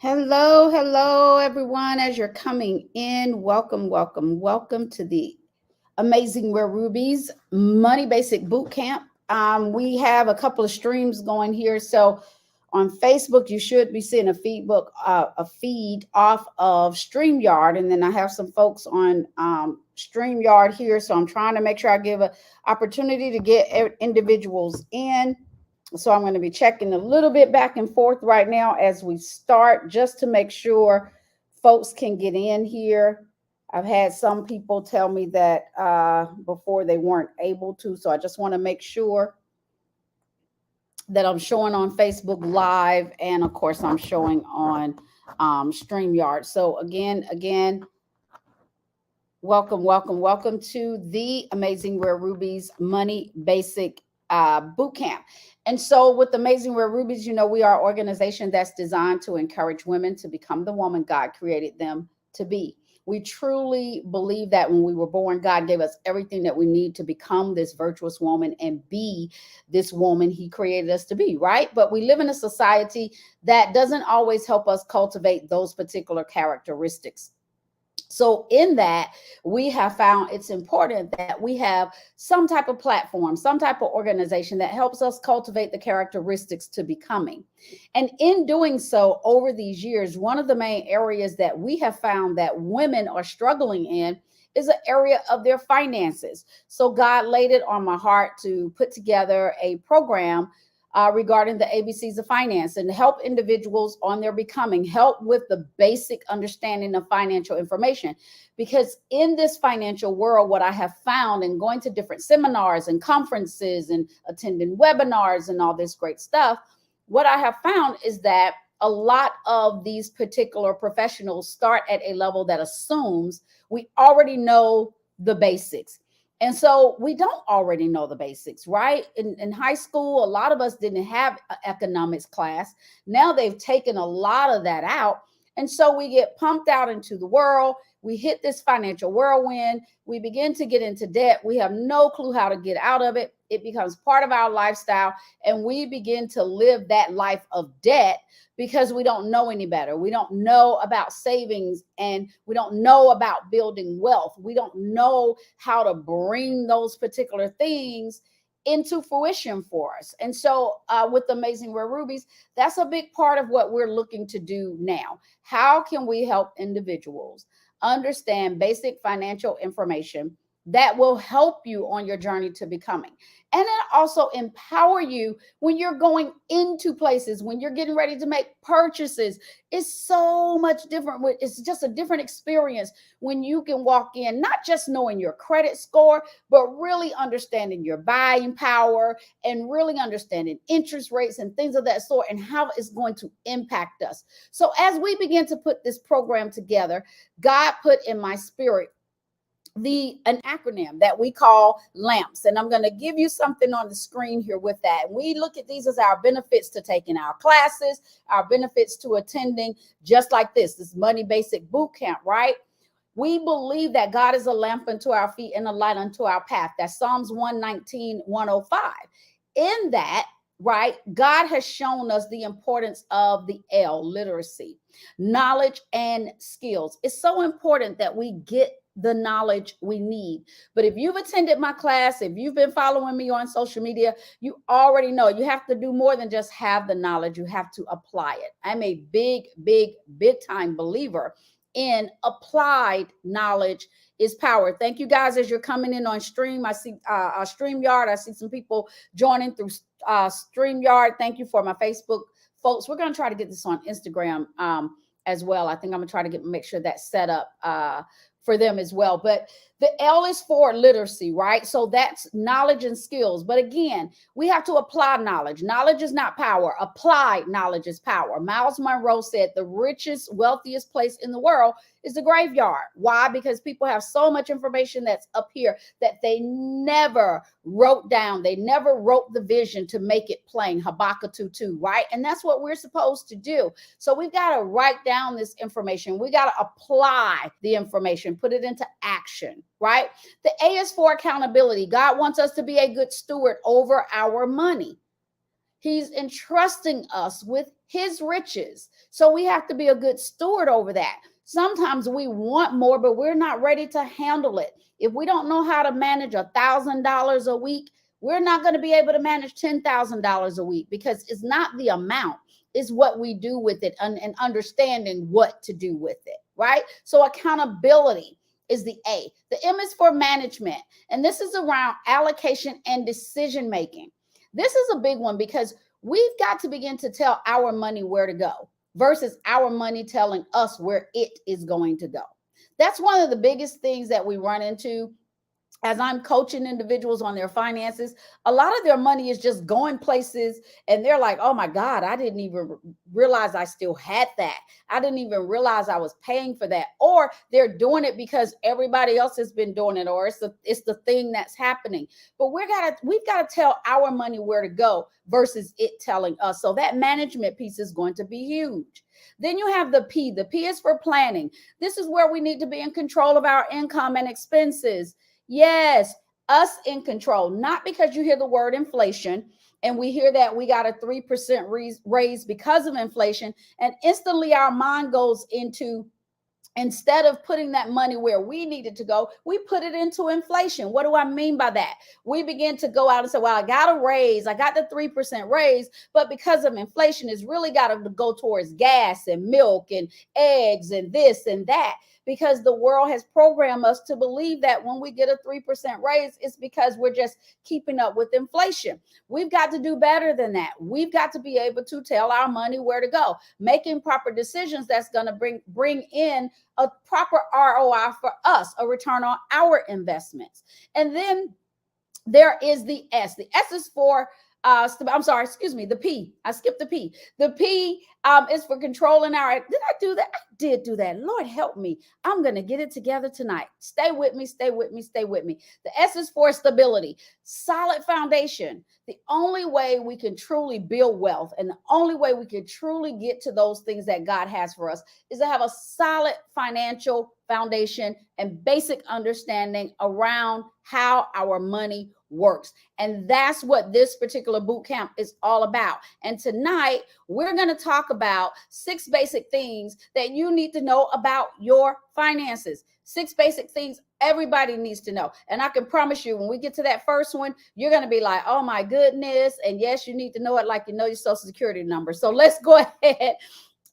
Hello, hello, everyone. As you're coming in, welcome to the Amazing Rare Rubies Money Basic Bootcamp. We have a couple of streams going here. So on Facebook, you should be seeing a feed off of StreamYard. And then I have some folks on StreamYard here. So I'm trying to make sure I give an opportunity to get individuals in. So I'm going to be checking a little bit back and forth right now as we start, just to make sure folks can get in here. I've had some people tell me that before they weren't able to. So I just want to make sure that I'm showing on Facebook Live. And of course, I'm showing on StreamYard. So again, welcome to the Amazing Rare Rubies Money Basic Boot Camp. And so with Amazing Rare Rubies, we are an organization that's designed to encourage women to become the woman God created them to be. We truly believe that when we were born, God gave us everything that we need to become this virtuous woman and be this woman he created us to be, right? But we live in a society that doesn't always help us cultivate those particular characteristics. So in that, we have found it's important that we have some type of platform, some type of organization that helps us cultivate the characteristics to becoming. And in doing so, over these years, one of the main areas that we have found that women are struggling in is an area of their finances. So God laid it on my heart to put together a program regarding the ABCs of finance and help individuals on their becoming, help with the basic understanding of financial information. Because in this financial world, what I have found in going to different seminars and conferences and attending webinars and all this great stuff, what I have found is that a lot of these particular professionals start at a level that assumes we already know the basics. And so we don't already know the basics, right? In high school, a lot of us didn't have an economics class. Now they've taken a lot of that out. And so we get pumped out into the world. We hit this financial whirlwind. We begin to get into debt. We have no clue how to get out of it. It becomes part of our lifestyle. And we begin to live that life of debt because we don't know any better. We don't know about savings and we don't know about building wealth. We don't know how to bring those particular things into fruition for us. And so with Amazing Rare Rubies, that's a big part of what we're looking to do now. How can we help individuals understand basic financial information that will help you on your journey to becoming? And then also empower you when you're going into places, when you're getting ready to make purchases. It's so much different. It's just a different experience when you can walk in, not just knowing your credit score, but really understanding your buying power and really understanding interest rates and things of that sort and how it's going to impact us. So as we begin to put this program together, God put in my spirit an acronym that we call LAMPS. And I'm going to give you something on the screen here with that. We look at these as our benefits to taking our classes, our benefits to attending just like this Money Basic Boot Camp, right? We believe that God is a lamp unto our feet and a light unto our path. That's Psalms 119:105. In that, right, God has shown us the importance of the L, literacy, knowledge and skills. It's so important that we get the knowledge we need. But if you've attended my class, if you've been following me on social media, you already know you have to do more than just have the knowledge. You have to apply it. I'm a big time believer in applied knowledge is power. Thank you guys as you're coming in on stream. I see StreamYard. I see some people joining through StreamYard. Thank you for my Facebook folks. We're going to try to get this on Instagram as well. I think I'm going to try to make sure that's set up for them as well. But the L is for literacy, right? So that's knowledge and skills. But again, we have to apply knowledge. Knowledge is not power. Applied knowledge is power. Miles Monroe said the richest, wealthiest place in the world is the graveyard. Why? Because people have so much information that's up here that they never wrote down. They never wrote the vision to make it plain. Habakkuk 2:2, right? And that's what we're supposed to do. So we've got to write down this information. We got to apply the information, put it into action, right? The A is for accountability. God wants us to be a good steward over our money. He's entrusting us with his riches. So we have to be a good steward over that. Sometimes we want more, but we're not ready to handle it. If we don't know how to manage $1,000 a week, we're not going to be able to manage $10,000 a week, because it's not the amount, it's what we do with it, and understanding what to do with it, right? So accountability is the A. The M is for management, and this is around allocation and decision making. This is a big one, because we've got to begin to tell our money where to go versus our money telling us where it is going to go. That's one of the biggest things that we run into as I'm coaching individuals on their finances. A lot of their money is just going places, and they're like, oh my God, I didn't even realize I still had that. I didn't even realize I was paying for that. Or they're doing it because everybody else has been doing it, or it's the thing that's happening. But we've got to tell our money where to go versus it telling us. So that management piece is going to be huge. Then you have the P. The P is for planning. This is where we need to be in control of our income and expenses. Yes, us in control, not because you hear the word inflation and we hear that we got a 3% raise because of inflation, and instantly our mind goes into, instead of putting that money where we need it to go, we put it into inflation. What do I mean by that? We begin to go out and say, well, I got a raise, I got the 3% raise, but because of inflation, it's really got to go towards gas and milk and eggs and this and that. Because the world has programmed us to believe that when we get a 3% raise, it's because we're just keeping up with inflation. We've got to do better than that. We've got to be able to tell our money where to go, making proper decisions that's going to bring in a proper ROI for us, a return on our investments. And then there is the S. The S is for the P. I skipped the P. The P is for controlling our. Did I do that? I did do that. Lord help me. I'm going to get it together tonight. Stay with me, stay with me, stay with me. The S is for stability, solid foundation. The only way we can truly build wealth, and the only way we can truly get to those things that God has for us, is to have a solid financial foundation and basic understanding around how our money works. And that's what this particular boot camp is all about. And tonight we're going to talk about 6 basic things that you need to know about your finances. 6 basic things everybody needs to know. And I can promise you, when we get to that first one, you're going to be like, oh my goodness. And yes, you need to know it like you know your social security number. So let's go ahead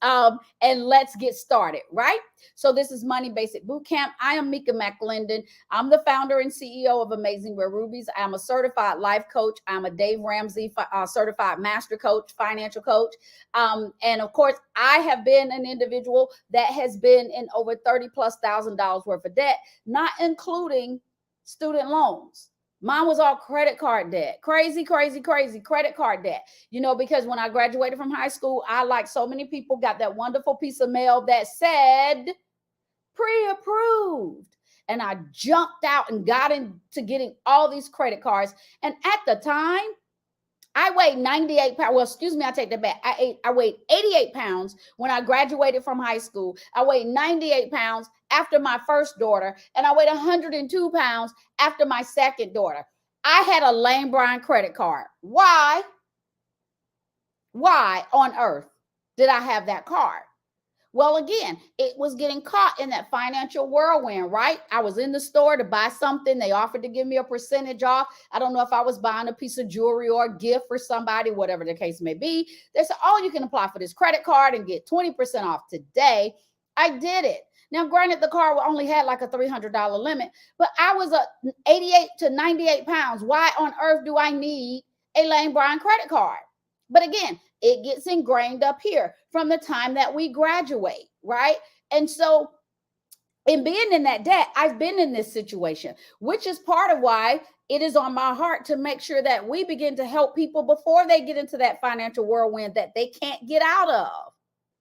and let's get started, right? So this is Money Basic Bootcamp. I am Mika McClendon. I'm the founder and CEO of Amazing Rare Rubies. I'm a certified life coach. I'm a Dave Ramsey certified master coach, financial coach. And of course, I have been an individual that has been in over $30,000+ worth of debt, not including student loans. Mine was all credit card debt. Crazy credit card debt. You know, because when I graduated from high school, I, like so many people, got that wonderful piece of mail that said pre-approved. And I jumped out and got into getting all these credit cards. And at the time, I weighed 98 pounds. Well, excuse me, I take that back. I weighed 88 pounds when I graduated from high school. I weighed 98 pounds after my first daughter, and I weighed 102 pounds after my second daughter. I had a Lane Bryant credit card. Why? Why on earth did I have that card? Well, again, it was getting caught in that financial whirlwind, right? I was in the store to buy something. They offered to give me a percentage off. I don't know if I was buying a piece of jewelry or a gift for somebody, whatever the case may be. They said, oh, you can apply for this credit card and get 20% off today. I did it. Now, granted, the card only had like a $300 limit, but I was 88 to 98 pounds. Why on earth do I need a Lane Bryant credit card? But again, it gets ingrained up here from the time that we graduate, right? And so in being in that debt, I've been in this situation, which is part of why it is on my heart to make sure that we begin to help people before they get into that financial whirlwind that they can't get out of.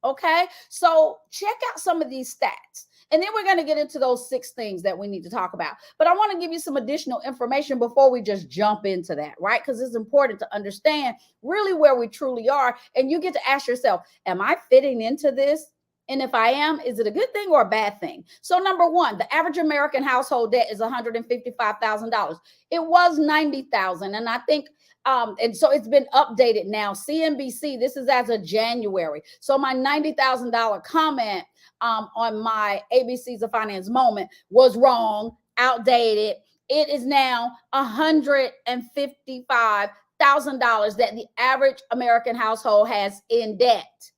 Okay, so check out some of these stats. And then we're going to get into those 6 things that we need to talk about. But I want to give you some additional information before we just jump into that, right? Because it's important to understand really where we truly are. And you get to ask yourself, am I fitting into this? And if I am, is it a good thing or a bad thing? So number one, the average American household debt is $155,000. It was 90,000, and I think and so it's been updated now. CNBC, this is as of January. So my $90,000 comment on my ABC's of Finance moment was wrong, outdated. It is now $155,000 that the average American household has in debt.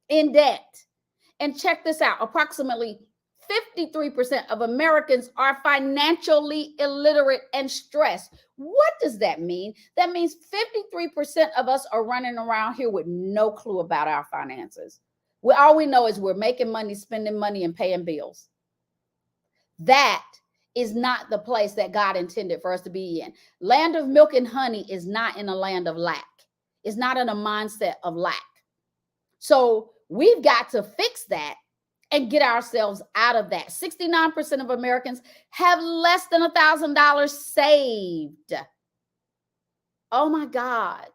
In debt. And check this out, approximately 53% of Americans are financially illiterate and stressed. What does that mean? That means 53% of us are running around here with no clue about our finances. All we know is we're making money, spending money, and paying bills. That is not the place that God intended for us to be in. Land of milk and honey is not in a land of lack. It's not in a mindset of lack. So we've got to fix that and get ourselves out of that. 69% of Americans have less than $1,000 saved. Oh my God.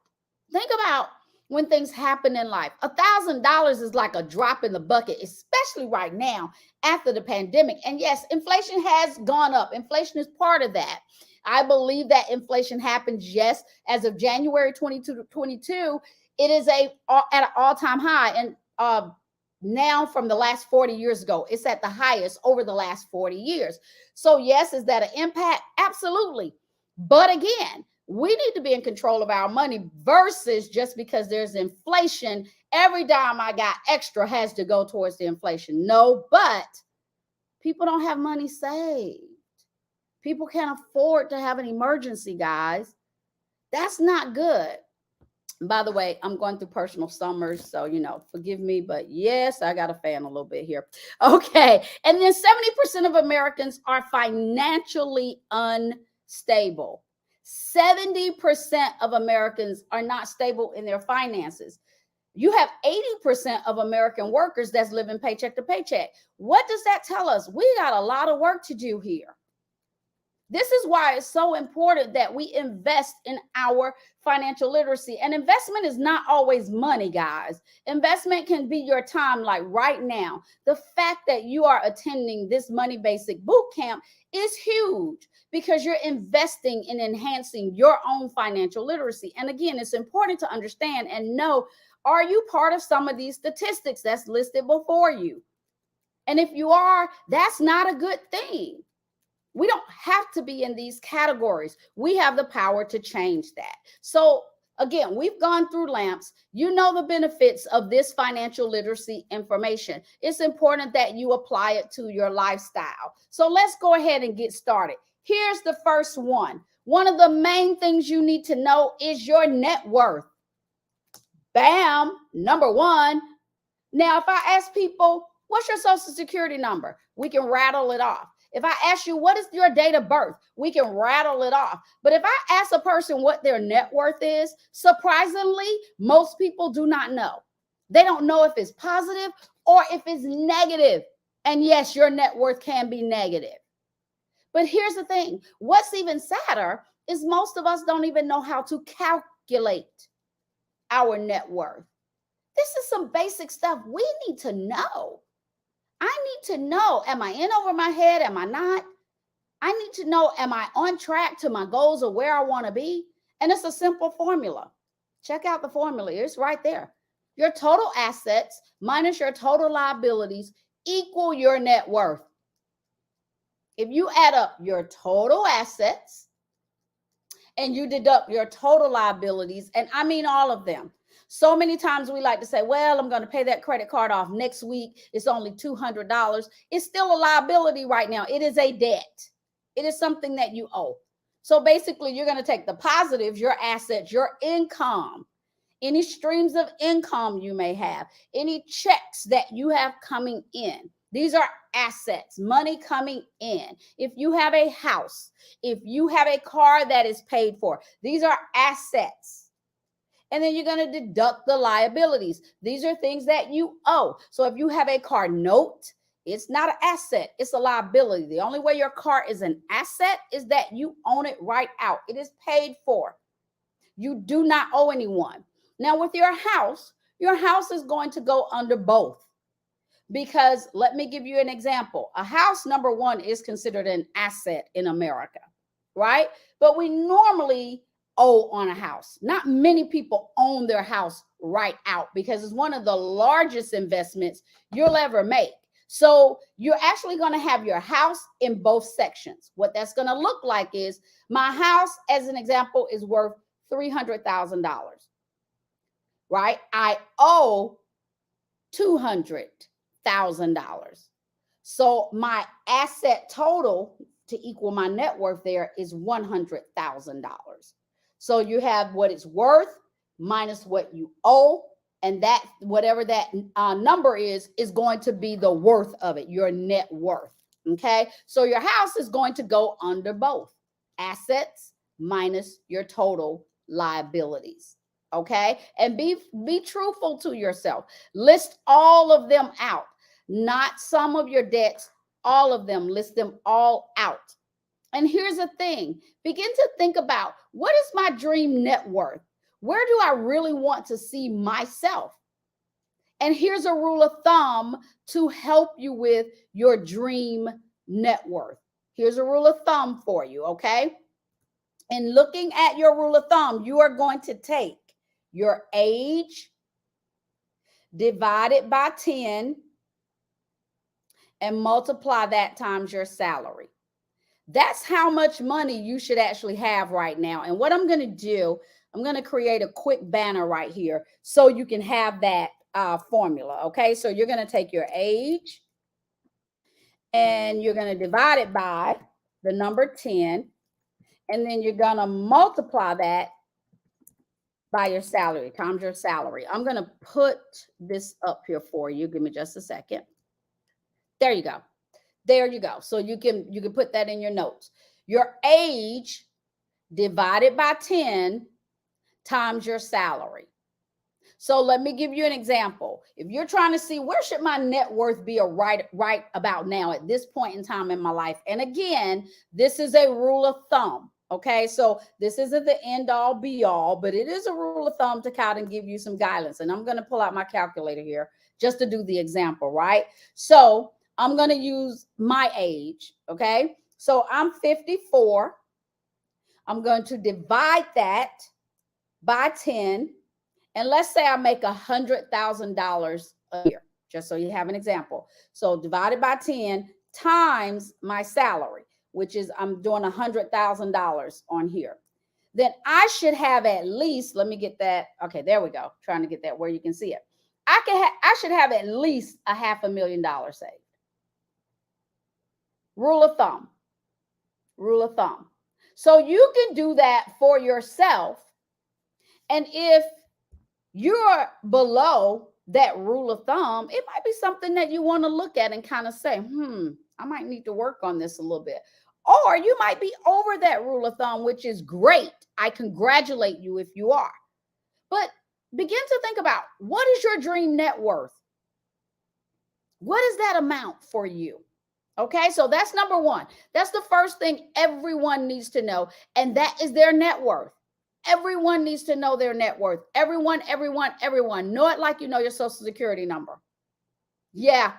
Think about when things happen in life. $1,000 is like a drop in the bucket, especially right now after the pandemic. And yes, inflation has gone up. Inflation is part of that. I believe that inflation happens, yes, as of January 2022, it is at an all-time high. And now from the last 40 years ago, it's at the highest over the last 40 years. So yes, is that an impact? Absolutely. But again, we need to be in control of our money versus just because there's inflation, every dime I got extra has to go towards the inflation. No, but people don't have money saved. People can't afford to have an emergency, guys. That's not good. By the way, I'm going through personal summers, so, forgive me, but yes, I got a fan a little bit here. Okay. And then 70% of Americans are financially unstable. 70% of Americans are not stable in their finances. You have 80% of American workers that's living paycheck to paycheck. What does that tell us? We got a lot of work to do here. This is why it's so important that we invest in our financial literacy. And investment is not always money, guys. Investment can be your time, like right now. The fact that you are attending this Money Basic Bootcamp is huge because you're investing in enhancing your own financial literacy. And again, it's important to understand and know, are you part of some of these statistics that's listed before you? And if you are, that's not a good thing. We don't have to be in these categories. We have the power to change that. So again, we've gone through LAMPS. You know the benefits of this financial literacy information. It's important that you apply it to your lifestyle. So let's go ahead and get started. Here's the first one. One of the main things you need to know is your net worth. Bam, number one. Now, if I ask people, what's your social security number? We can rattle it off. If I ask you, what is your date of birth? We can rattle it off. But if I ask a person what their net worth is, surprisingly, most people do not know. They don't know if it's positive or if it's negative. And yes, your net worth can be negative. But here's the thing. What's even sadder is most of us don't even know how to calculate our net worth. This is some basic stuff we need to know. I need to know, am I in over my head? Am I not? I need to know, am I on track to my goals or where I want to be? And it's a simple formula. Check out the formula. It's right there. Your total assets minus your total liabilities equal your net worth. If you add up your total assets and you deduct your total liabilities, and I mean all of them. So many times we like to say, well, I'm going to pay that credit card off next week. It's only $200. It's still a liability right now. It is a debt. It is something that you owe. So basically, you're going to take the positives, your assets, your income, any streams of income you may have, any checks that you have coming in. These are assets, money coming in. If you have a house, if you have a car that is paid for, these are assets. And then you're going to deduct the liabilities. These are things that you owe. So if you have a car note, it's not an asset, it's a liability. The only way your car is an asset is that you own it right out. It is paid for. You do not owe anyone. Now with your house is going to go under both. Because let me give you an example. A house, number one, is considered an asset in America, right? But we normally owe on a house. Not many people own their house right out because it's one of the largest investments you'll ever make. So you're actually going to have your house in both sections. What that's going to look like is my house, as an example, is worth $300,000, right? I owe $200,000. So my asset total to equal my net worth there is $100,000. So you have what it's worth minus what you owe, and that whatever that number is going to be the worth of it, your net worth. Okay, so your house is going to go under both assets minus your total liabilities. Okay, and be truthful to yourself. List all of them out, not some of your debts, all of them. List them all out. And here's the thing, begin to think about, what is my dream net worth? Where do I really want to see myself? And here's a rule of thumb to help you with your dream net worth. Here's a rule of thumb for you, okay? In looking at your rule of thumb, you are going to take your age divided by 10 and multiply that times your salary. That's how much money you should actually have right now. And what I'm going to do, I'm going to create a quick banner right here so you can have that formula. Okay, so you're going to take your age and you're going to divide it by the number 10, and then you're going to multiply that by your salary, times your salary. I'm going to put this up here for you. Give me just a second. There you go. There you go. So you can put that in your notes. Your age divided by 10 times your salary. So let me give you an example. If you're trying to see, where should my net worth be right about now at this point in time in my life? And again, this is a rule of thumb. Okay, so this isn't the end all be all, but it is a rule of thumb to kind of give you some guidance. And I'm going to pull out my calculator here just to do the example, right? So I'm going to use my age. Okay, so I'm 54. I'm going to divide that by 10. And let's say I make $100,000 a year, just so you have an example. So divided by 10 times my salary, which is, I'm doing $100,000 on here. Then I should have at least, let me get that. Okay, there we go. Trying to get that where you can see it. I should have at least $500,000 saved. Rule of thumb. Rule of thumb. So you can do that for yourself. And if you're below that rule of thumb, it might be something that you want to look at and kind of say, I might need to work on this a little bit. Or you might be over that rule of thumb, which is great. I congratulate you if you are. But begin to think about, what is your dream net worth? What is that amount for you? Okay, so that's number one. That's the first thing everyone needs to know, and that is their net worth. Everyone needs to know their net worth. Everyone. Know it like you know your social security number. Yeah.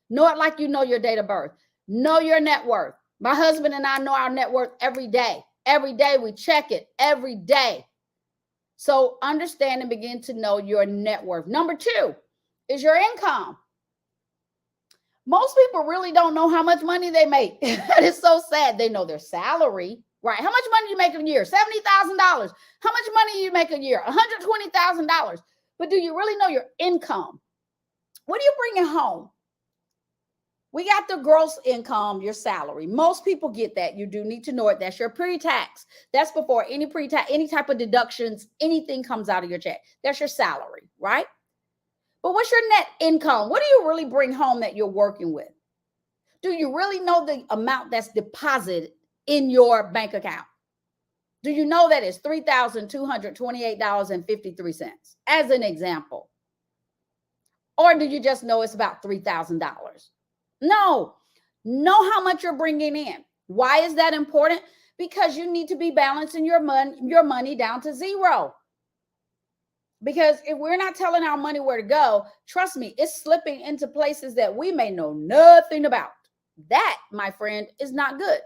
Know it like you know your date of birth. Know your net worth. My husband and I know our net worth every day. Every day we check it. Every day. So understand and begin to know your net worth. Number two is your income. Most people really don't know how much money they make. It's so sad. They know their salary. Right. How much money do you make a year? $70,000. How much money do you make a year? $120,000. But do you really know your income? What are you bringing home? We got the gross income, your salary. Most people get that. You do need to know it. That's your pre-tax. That's before any pre-tax, any type of deductions, anything comes out of your check. That's your salary, right? But what's your net income? What do you really bring home that you're working with? Do you really know the amount that's deposited in your bank account? Do you know that it's $3,228.53 as an example? Or do you just know it's about $3,000? No, know how much you're bringing in. Why is that important? Because you need to be balancing your money down to zero. Because if we're not telling our money where to go, trust me, it's slipping into places that we may know nothing about. That, my friend, is not good.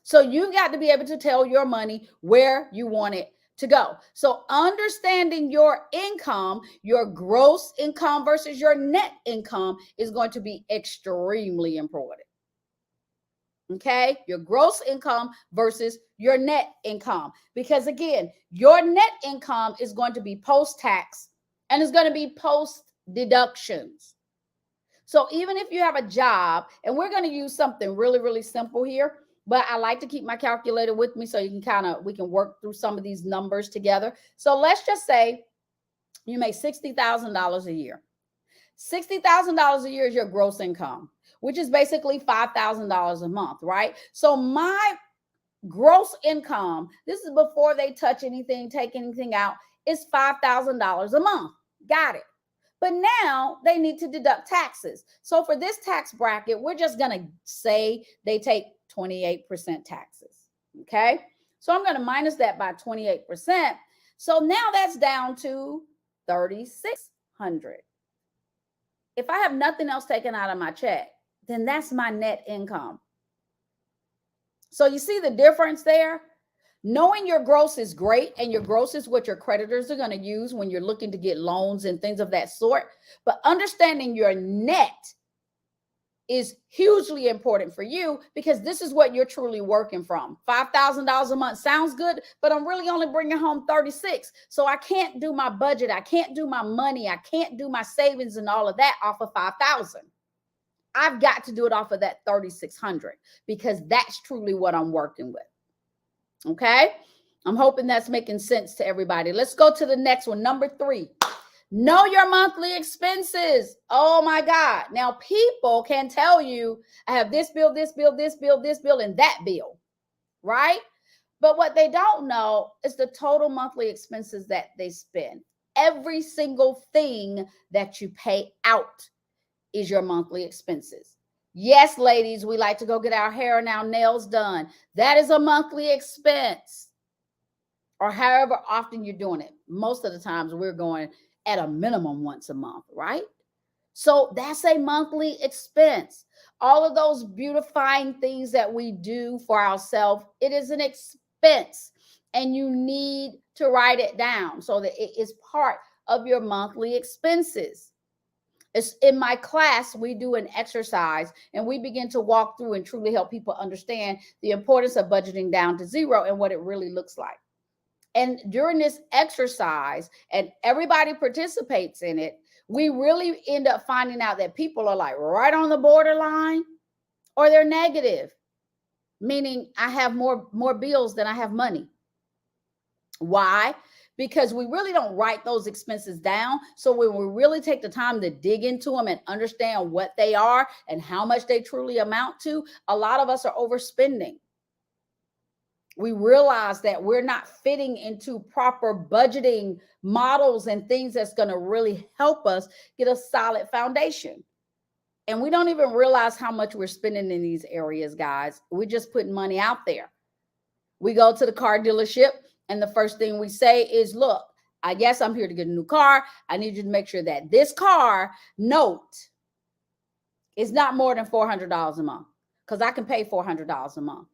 So you've got to be able to tell your money where you want it to go. So understanding your income, your gross income versus your net income is going to be extremely important. Okay, your gross income versus your net income. Because again, your net income is going to be post-tax and it's going to be post-deductions. So even if you have a job, and we're going to use something really, really simple here, but I like to keep my calculator with me so you can we can work through some of these numbers together. So let's just say you make $60,000 a year. $60,000 a year is your gross income, which is basically $5,000 a month, right? So my gross income, this is before they touch anything, take anything out, is $5,000 a month. Got it. But now they need to deduct taxes. So for this tax bracket, we're just going to say they take 28% taxes. Okay. So I'm going to minus that by 28%. So now that's down to $3,600. If I have nothing else taken out of my check, then that's my net income. So you see the difference there? Knowing your gross is great, and your gross is what your creditors are going to use when you're looking to get loans and things of that sort. But understanding your net is hugely important for you, because this is what you're truly working from. $5,000 a month sounds good, but I'm really only bringing home 36. So I can't do my budget. I can't do my money. I can't do my savings and all of that off of 5,000. I've got to do it off of that 3,600, because that's truly what I'm working with. Okay. I'm hoping that's making sense to everybody. Let's go to the next one. Number 3, know your monthly expenses. Oh my God. Now people can tell you, I have this bill, this bill, this bill, this bill, and that bill, right? But what they don't know is the total monthly expenses that they spend. Every single thing that you pay out is your monthly expenses. Yes, ladies, we like to go get our hair and our nails done. That is a monthly expense. Or however often you're doing it. Most of the times we're going at a minimum once a month, right? So that's a monthly expense. All of those beautifying things that we do for ourselves, it is an expense. And you need to write it down so that it is part of your monthly expenses. It's in my class, we do an exercise and we begin to walk through and truly help people understand the importance of budgeting down to zero and what it really looks like. And during this exercise, and everybody participates in it, we really end up finding out that people are like right on the borderline, or they're negative, meaning I have more bills than I have money. Why? Because we really don't write those expenses down. So when we really take the time to dig into them and understand what they are and how much they truly amount to, a lot of us are overspending. We realize that we're not fitting into proper budgeting models and things that's going to really help us get a solid foundation. And we don't even realize how much we're spending in these areas, guys. We're just putting money out there. We go to the car dealership, and the first thing we say is, look, I guess I'm here to get a new car. I need you to make sure that this car note is not more than $400 a month, because I can pay $400 a month.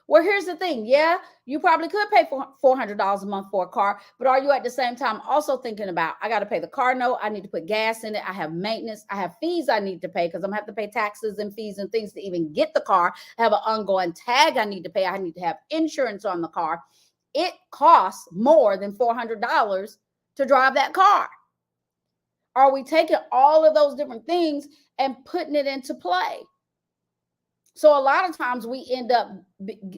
Well, here's the thing. Yeah, you probably could pay $400 a month for a car, but are you at the same time also thinking about, I got to pay the car note, I need to put gas in it, I have maintenance, I have fees I need to pay because I'm going to have to pay taxes and fees and things to even get the car. I have an ongoing tag I need to pay. I need to have insurance on the car. It costs more than $400 to drive that car. Are we taking all of those different things and putting it into play? So a lot of times we end up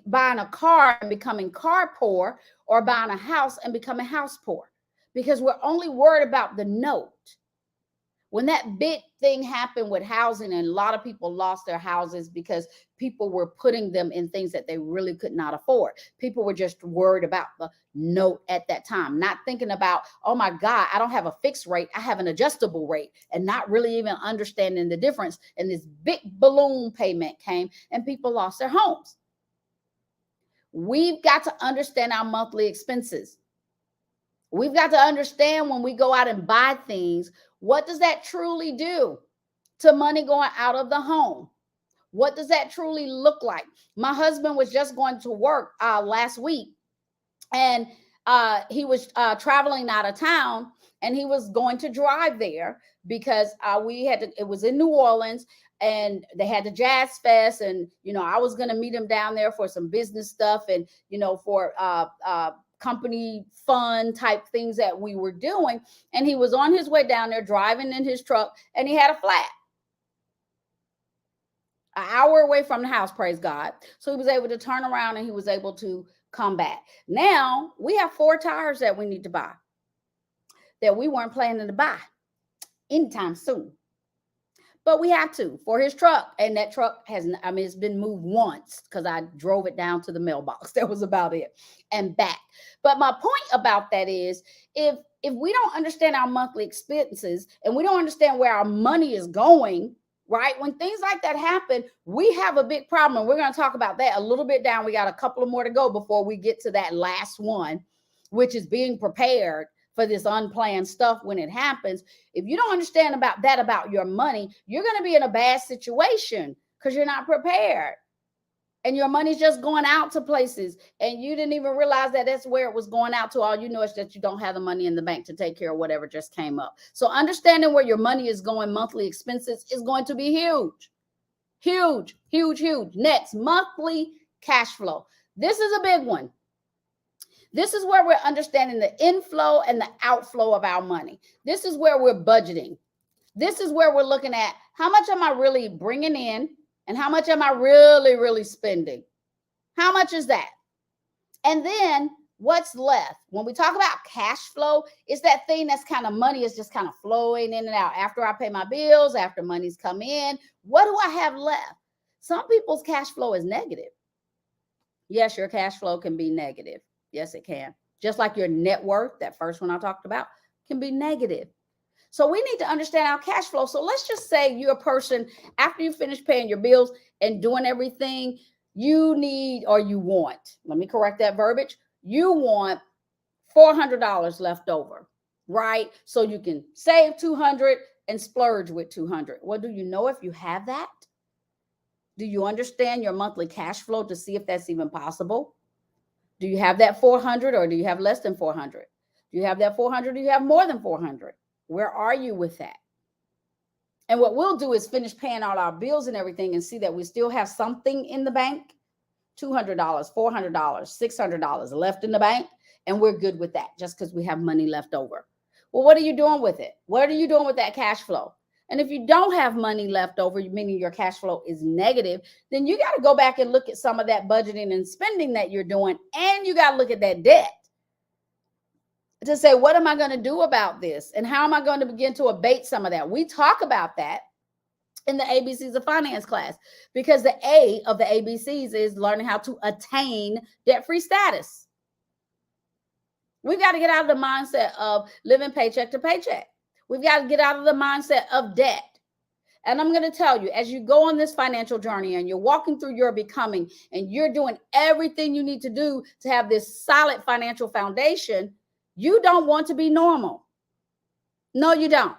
buying a car and becoming car poor, or buying a house and becoming house poor, because we're only worried about the note. When that big thing happened with housing, and a lot of people lost their houses because people were putting them in things that they really could not afford. People were just worried about the note at that time, not thinking about, oh my God, I don't have a fixed rate, I have an adjustable rate, and not really even understanding the difference. And this big balloon payment came and people lost their homes. We've got to understand our monthly expenses. We've got to understand when we go out and buy things, what does that truly do to money going out of the home? What does that truly look like? My husband was just going to work last week, and he was traveling out of town, and he was going to drive there because we had to, it was in New Orleans, and they had the Jazz Fest, and I was going to meet him down there for some business stuff, and for company fun type things that we were doing. And he was on his way down there driving in his truck, and he had a flat an hour away from the house, praise God. So he was able to turn around and he was able to come back. Now we have 4 tires that we need to buy that we weren't planning to buy anytime soon. But we have to for his truck. And that truck it's been moved once because I drove it down to the mailbox. That was about it, and back. But my point about that is if we don't understand our monthly expenses and we don't understand where our money is going, right? When things like that happen, we have a big problem. And we're going to talk about that a little bit down. We got a couple of more to go before we get to that last one, which is being prepared for this unplanned stuff when it happens. If you don't understand about your money, you're going to be in a bad situation because you're not prepared. And your money's just going out to places and you didn't even realize that that's where it was going out to. All you know is that you don't have the money in the bank to take care of whatever just came up. So understanding where your money is going, monthly expenses, is going to be huge. Huge, huge, huge. Next, monthly cash flow. This is a big one. This is where we're understanding the inflow and the outflow of our money. This is where we're budgeting. This is where we're looking at how much am I really bringing in and how much am I really, really spending? How much is that? And then what's left? When we talk about cash flow, it's that thing that's kind of money is just kind of flowing in and out. After I pay my bills, after money's come in, what do I have left? Some people's cash flow is negative. Yes, your cash flow can be negative. Yes, it can. Just like your net worth, that first one I talked about, can be negative. So we need to understand our cash flow. So let's just say you're a person, after you finish paying your bills and doing everything, you need or you want, let me correct that verbiage, you want $400 left over, right? So you can save $200 and splurge with $200. Well, do you know if you have that? Do you understand your monthly cash flow to see if that's even possible? Do you have that 400 or do you have less than 400? Do you have that 400 or do you have more than 400? Where are you with that? And what we'll do is finish paying all our bills and everything and see that we still have something in the bank, $200, $400, $600 left in the bank, and we're good with that just because we have money left over. Well, what are you doing with it? What are you doing with that cash flow? And if you don't have money left over, meaning your cash flow is negative, then you got to go back and look at some of that budgeting and spending that you're doing. And you got to look at that debt to say, what am I going to do about this? And how am I going to begin to abate some of that? We talk about that in the ABCs of Finance class, because the A of the ABCs is learning how to attain debt-free status. We've got to get out of the mindset of living paycheck to paycheck. We've got to get out of the mindset of debt. And I'm going to tell you, as you go on this financial journey and you're walking through your becoming and you're doing everything you need to do to have this solid financial foundation, you don't want to be normal. No, you don't.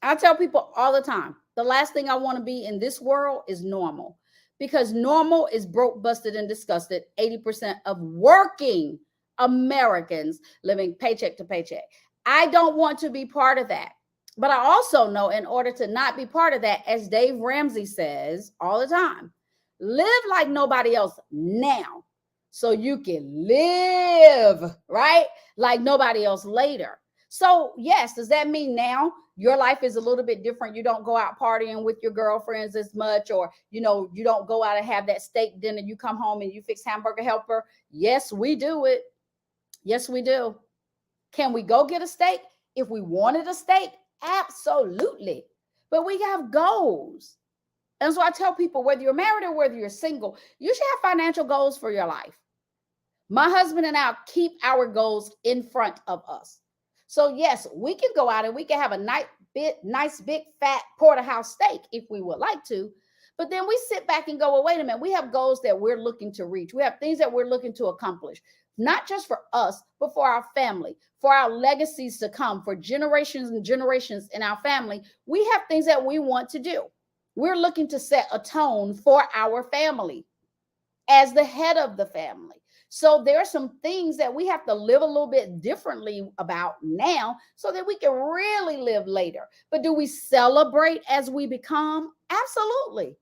I tell people all the time, the last thing I want to be in this world is normal, because normal is broke, busted, and disgusted. 80% of working Americans living paycheck to paycheck. I don't want to be part of that. But I also know, in order to not be part of that, as Dave Ramsey says all the time, live like nobody else now so you can live, right, like nobody else later. So yes, does that mean now your life is a little bit different? You don't go out partying with your girlfriends as much, or, you don't go out and have that steak dinner. You come home and you fix hamburger helper. Yes, we do it. Yes, we do. Can we go get a steak if we wanted a steak? Absolutely. But we have goals. And so I tell people, whether you're married or whether you're single, you should have financial goals for your life. My husband and I keep our goals in front of us. So yes, we can go out and we can have a nice big fat porterhouse steak if we would like to. But then we sit back and go, well, wait a minute. We have goals that we're looking to reach. We have things that we're looking to accomplish, not just for us, but for our family, for our legacies to come, for generations and generations in our family. We have things that we want to do. We're looking to set a tone for our family as the head of the family. So there are some things that we have to live a little bit differently about now so that we can really live later. But do we celebrate as we become? Absolutely.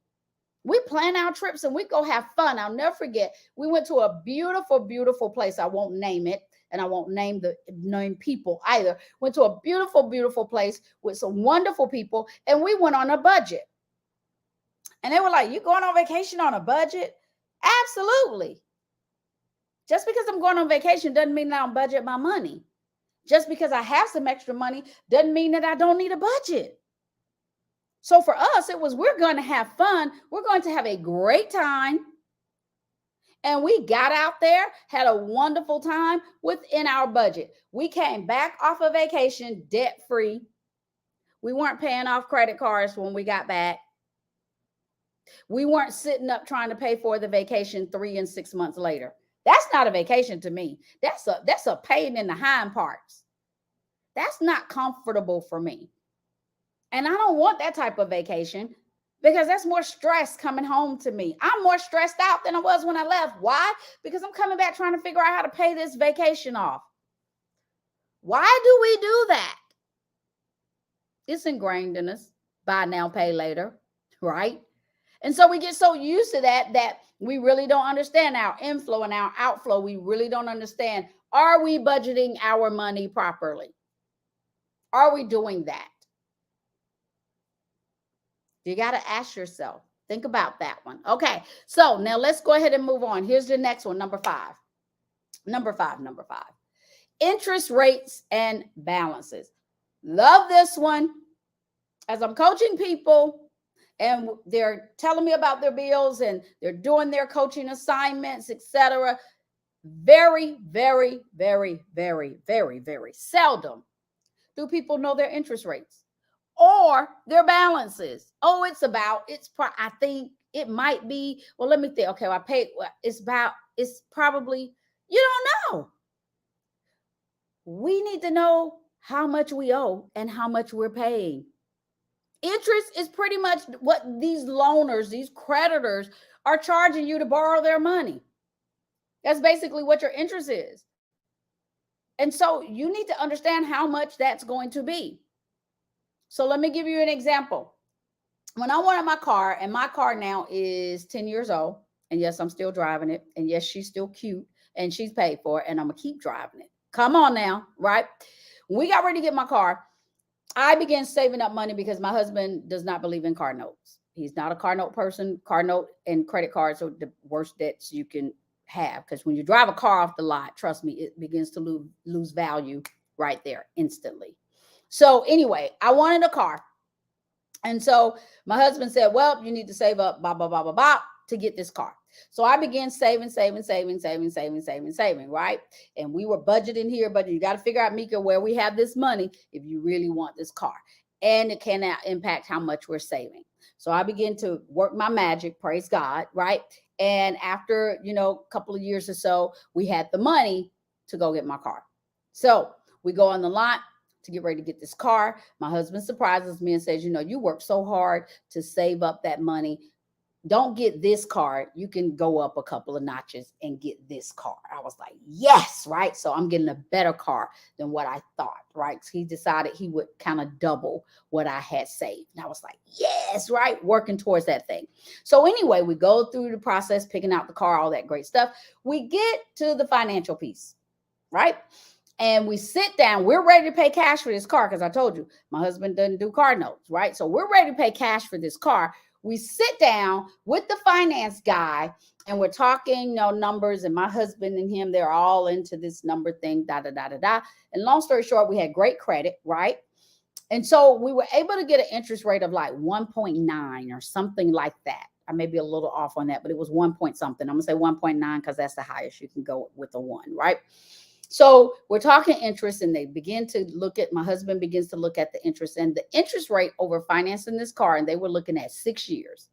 We plan our trips and we go have fun. I'll never forget. We went to a beautiful, beautiful place. I won't name it, and I won't name people either. Went to a beautiful, beautiful place with some wonderful people, and we went on a budget. And they were like, "You going on vacation on a budget?" Absolutely. Just because I'm going on vacation doesn't mean that I don't budget my money. Just because I have some extra money doesn't mean that I don't need a budget. So for us, it was, we're going to have fun. We're going to have a great time. And we got out there, had a wonderful time within our budget. We came back off of vacation debt free. We weren't paying off credit cards when we got back. We weren't sitting up trying to pay for the vacation 3 and 6 months later. That's not a vacation to me. That's a pain in the hind parts. That's not comfortable for me. And I don't want that type of vacation because that's more stress coming home to me. I'm more stressed out than I was when I left. Why? Because I'm coming back trying to figure out how to pay this vacation off. Why do we do that? It's ingrained in us. Buy now, pay later, right? And so we get so used to that we really don't understand our inflow and our outflow. We really don't understand. Are we budgeting our money properly? Are we doing that? You got to ask yourself. Think about that one. Okay. So now let's go ahead and move on. Here's the next one. Number five. Interest rates and balances. Love this one. As I'm coaching people and they're telling me about their bills and they're doing their coaching assignments, etc. Very, very, very, very, very, very seldom do people know their interest rates or their balances. Oh, I think it might be, well, let me think. Okay, well, I paid, it's probably, you don't know. We need to know how much we owe and how much we're paying. Interest is pretty much what these loaners, these creditors are charging you to borrow their money. That's basically what your interest is. And so you need to understand how much that's going to be. So let me give you an example. When I wanted my car, and my car now is 10 years old, and yes, I'm still driving it, and yes, she's still cute, and she's paid for it, and I'm going to keep driving it. Come on now, right? When we got ready to get my car, I began saving up money because my husband does not believe in car notes. He's not a car note person. Car note and credit cards are the worst debts you can have, because when you drive a car off the lot, trust me, it begins to lose value right there instantly. So anyway, I wanted a car. And so my husband said, well, you need to save up, blah, blah, blah, blah, blah, to get this car. So I began saving, right? And we were budgeting here, but you got to figure out, Mika, where we have this money if you really want this car. And it can impact how much we're saving. So I began to work my magic, praise God, right? And after, a couple of years or so, we had the money to go get my car. So we go on the lot to get ready to get this car. My husband surprises me and says, you worked so hard to save up that money. Don't get this car. You can go up a couple of notches and get this car. I was like, yes, right? So I'm getting a better car than what I thought, right? So he decided he would kind of double what I had saved. And I was like, yes, right? Working towards that thing. So anyway, we go through the process, picking out the car, all that great stuff. We get to the financial piece, right? And we sit down, we're ready to pay cash for this car because I told you my husband doesn't do car notes, right? So we're ready to pay cash for this car. We sit down with the finance guy and we're talking, numbers, and my husband and him, they're all into this number thing, da, da, da, da, da. And long story short, we had great credit, right? And so we were able to get an interest rate of like 1.9 or something like that. I may be a little off on that, but it was 1 point something. I'm gonna say 1.9 because that's the highest you can go with a 1, right? So we're talking interest, and my husband begins to look at the interest, and the interest rate over financing this car, and they were looking at 6 years.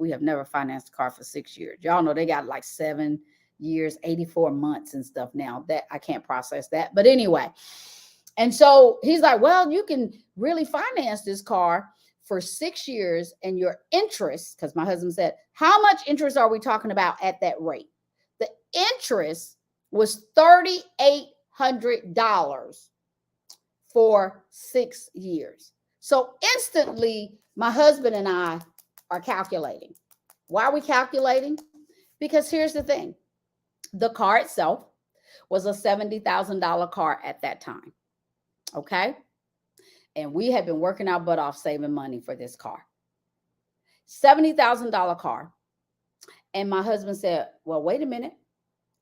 we have never financed a car for 6 years. Y'all know they got like 7 years, 84 months and stuff now. That I can't process that. But anyway, and so he's like, well, you can really finance this car for 6 years, and your interest, because my husband said, how much interest are we talking about at that rate? The interest was $3,800 for 6 years. So instantly, my husband and I are calculating. Why are we calculating? Because here's the thing. The car itself was a $70,000 car at that time. Okay. And we had been working our butt off saving money for this car. $70,000 car. And my husband said, well, wait a minute.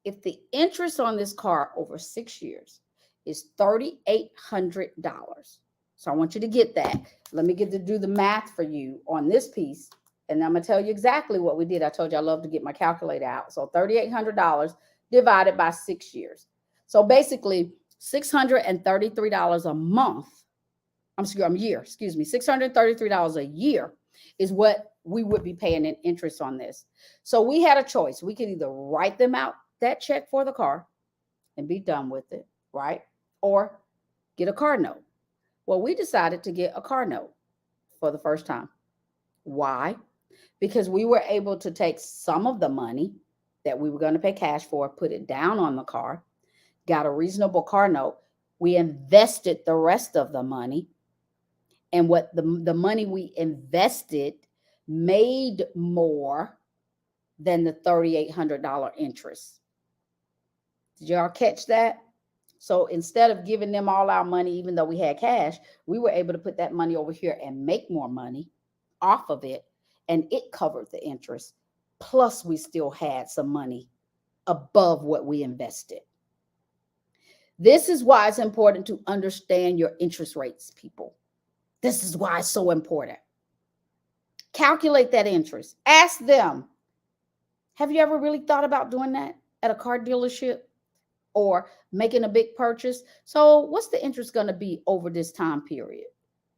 If the interest on this car over 6 years is $3,800. So I want you to get that. Let me get to do the math for you on this piece. And I'm going to tell you exactly what we did. I told you I love to get my calculator out. So $3,800 divided by 6 years. So basically $633 a month. A year, excuse me. $633 a year is what we would be paying in interest on this. So we had a choice. We could either write them out that check for the car and be done with it, right? Or get a car note. Well, we decided to get a car note for the first time. Why? Because we were able to take some of the money that we were going to pay cash for, put it down on the car, got a reasonable car note. We invested the rest of the money. And what the money we invested made more than the $3,800 interest. Did y'all catch that? So instead of giving them all our money, even though we had cash, we were able to put that money over here and make more money off of it. And it covered the interest. Plus, we still had some money above what we invested. This is why it's important to understand your interest rates, people. This is why it's so important. Calculate that interest. Ask them, have you ever really thought about doing that at a car dealership or making a big purchase? So what's the interest going to be over this time period?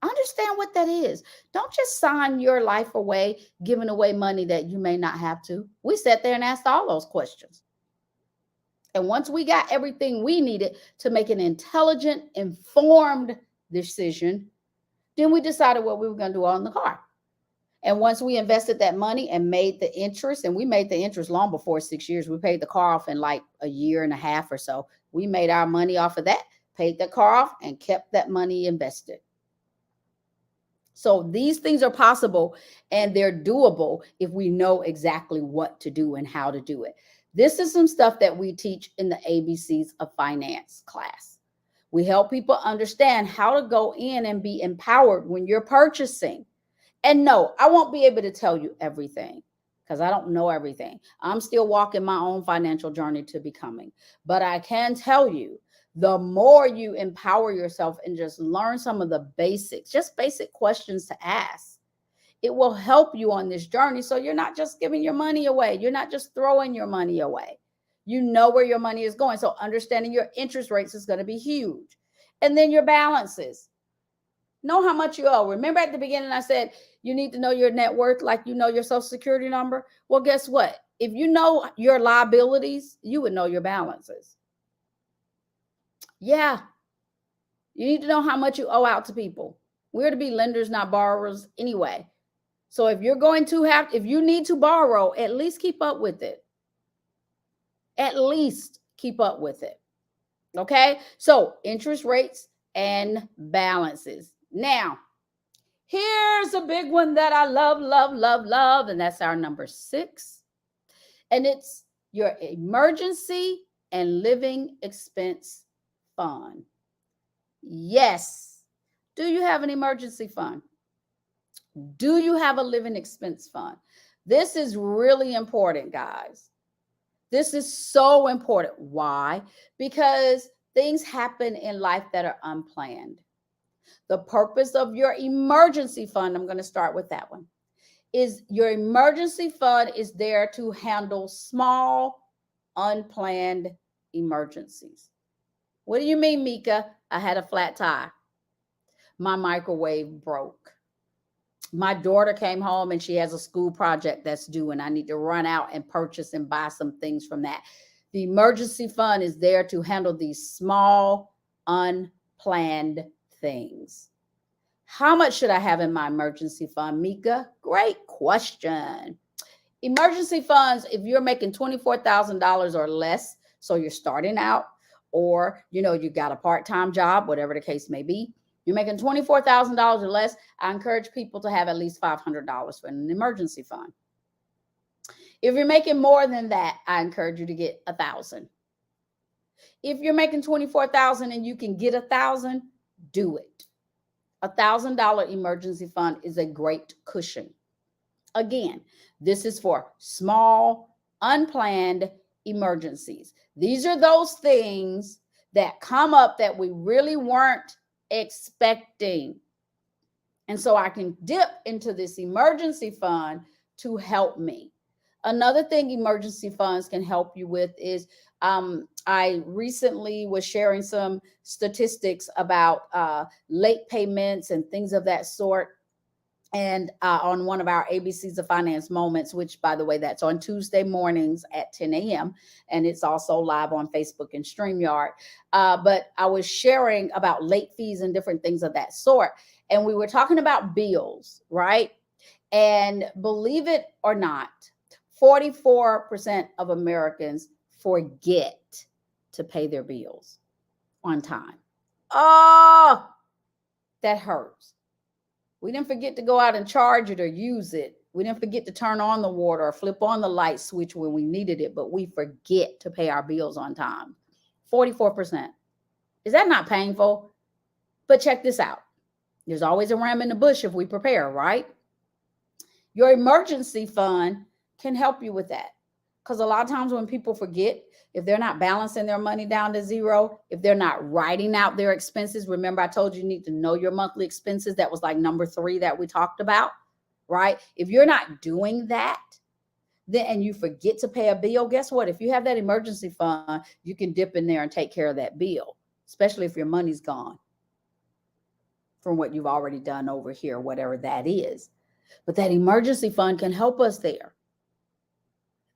Understand what that is. Don't just sign your life away, giving away money that you may not have to. We sat there and asked all those questions. And once we got everything we needed to make an intelligent, informed decision, then we decided what we were going to do on the car. And once we invested that money and made the interest, and we made the interest long before 6 years, we paid the car off in like a year and a half or so. We made our money off of that, paid the car off, and kept that money invested. So these things are possible and they're doable if we know exactly what to do and how to do it. This is some stuff that we teach in the ABCs of Finance class. We help people understand how to go in and be empowered when you're purchasing. And no, I won't be able to tell you everything because I don't know everything. I'm still walking my own financial journey to becoming. But I can tell you, the more you empower yourself and just learn some of the basics, just basic questions to ask, it will help you on this journey. So you're not just giving your money away. You're not just throwing your money away. You know where your money is going. So understanding your interest rates is going to be huge. And then your balances. Know how much you owe. Remember at the beginning, I said you need to know your net worth like you know your social security number. Well, guess what? If you know your liabilities, you would know your balances. Yeah. You need to know how much you owe out to people. We're to be lenders, not borrowers anyway. So if you need to borrow, at least keep up with it. At least keep up with it. Okay. So interest rates and balances. Now, here's a big one that I love, love, love, love. And that's our number 6. And it's your emergency and living expense fund. Yes. Do you have an emergency fund? Do you have a living expense fund? This is really important, guys. This is so important. Why? Because things happen in life that are unplanned. The purpose of your emergency fund, I'm going to start with that one, is your emergency fund is there to handle small, unplanned emergencies. What do you mean, Mika? I had a flat tire. My microwave broke. My daughter came home and she has a school project that's due, and I need to run out and purchase and buy some things from that. The emergency fund is there to handle these small, unplanned things. How much should I have in my emergency fund, Mika? Great question. Emergency funds, if you're making $24,000 or less, so you're starting out, or you got a part-time job, whatever the case may be, you're making $24,000 or less, I encourage people to have at least $500 for an emergency fund. If you're making more than that, I encourage you to get 1,000. If you're making 24,000 and you can get 1,000, do it. $1,000 emergency fund is a great cushion. Again, this is for small, unplanned emergencies. These are those things that come up that we really weren't expecting. And so I can dip into this emergency fund to help me. Another thing emergency funds can help you with is I recently was sharing some statistics about late payments and things of that sort. And on one of our ABCs of Finance moments, which, by the way, that's on Tuesday mornings at 10 a.m. And it's also live on Facebook and StreamYard. But I was sharing about late fees and different things of that sort. And we were talking about bills, right? And believe it or not, 44% of Americans forget to pay their bills on time. Oh, that hurts. We didn't forget to go out and charge it or use it. We didn't forget to turn on the water or flip on the light switch when we needed it, but we forget to pay our bills on time. 44%. Is that not painful? But check this out. There's always a ram in the bush if we prepare, right? Your emergency fund can help you with that. Because a lot of times when people forget, if they're not balancing their money down to zero, if they're not writing out their expenses, remember I told you need to know your monthly expenses. That was like number 3 that we talked about, right? If you're not doing that, then and you forget to pay a bill, guess what? If you have that emergency fund, you can dip in there and take care of that bill, especially if your money's gone from what you've already done over here, whatever that is. But that emergency fund can help us there.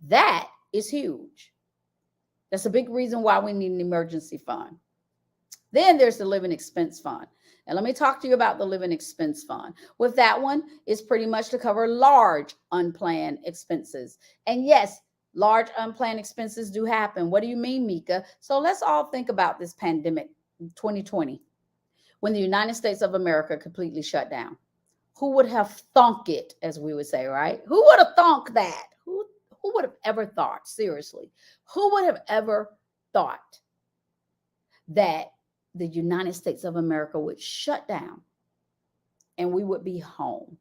That is huge. That's a big reason why we need an emergency fund. Then there's the living expense fund. And let me talk to you about the living expense fund. With that one, it's pretty much to cover large unplanned expenses. And yes, large unplanned expenses do happen. What do you mean, Mika? So let's all think about this pandemic, 2020, when the United States of America completely shut down. Who would have thunk it, as we would say, right? Who would have thunk that? Who would have ever thought, seriously, who would have ever thought that the United States of America would shut down and we would be home,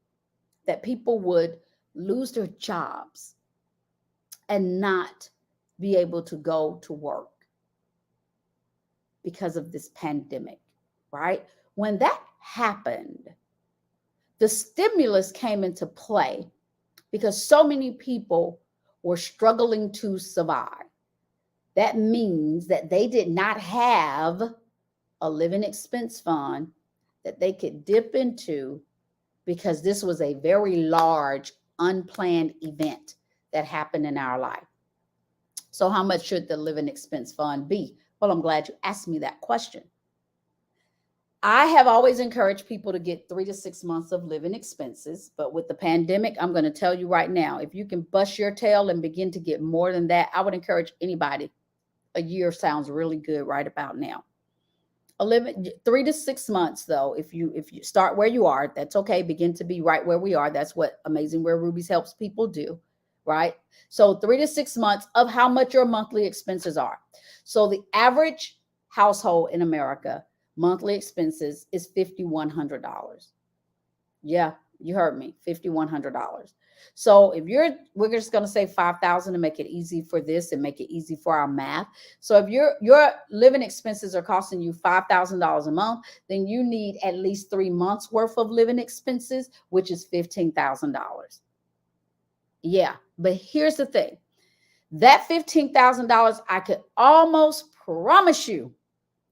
that people would lose their jobs and not be able to go to work because of this pandemic, right? When that happened, the stimulus came into play because so many people were struggling to survive. That means that they did not have a living expense fund that they could dip into because this was a very large, unplanned event that happened in our life. So how much should the living expense fund be? Well, I'm glad you asked me that question. I have always encouraged people to get 3 to 6 months of living expenses. But with the pandemic, I'm going to tell you right now, if you can bust your tail and begin to get more than that, I would encourage anybody. A year sounds really good right about now. 3 to 6 months, though, if you start where you are, that's okay. Begin to be right where we are. That's what Amazing Rare Rubies helps people do, right? So 3 to 6 months of how much your monthly expenses are. So the average household in America, monthly expenses is $5,100. Yeah, you heard me, $5,100. So we're just going to say 5,000 to make it easy for this and make it easy for our math. So if your living expenses are costing you $5,000 a month, then you need at least 3 months worth of living expenses, which is $15,000. Yeah, but here's the thing. That $15,000, I could almost promise you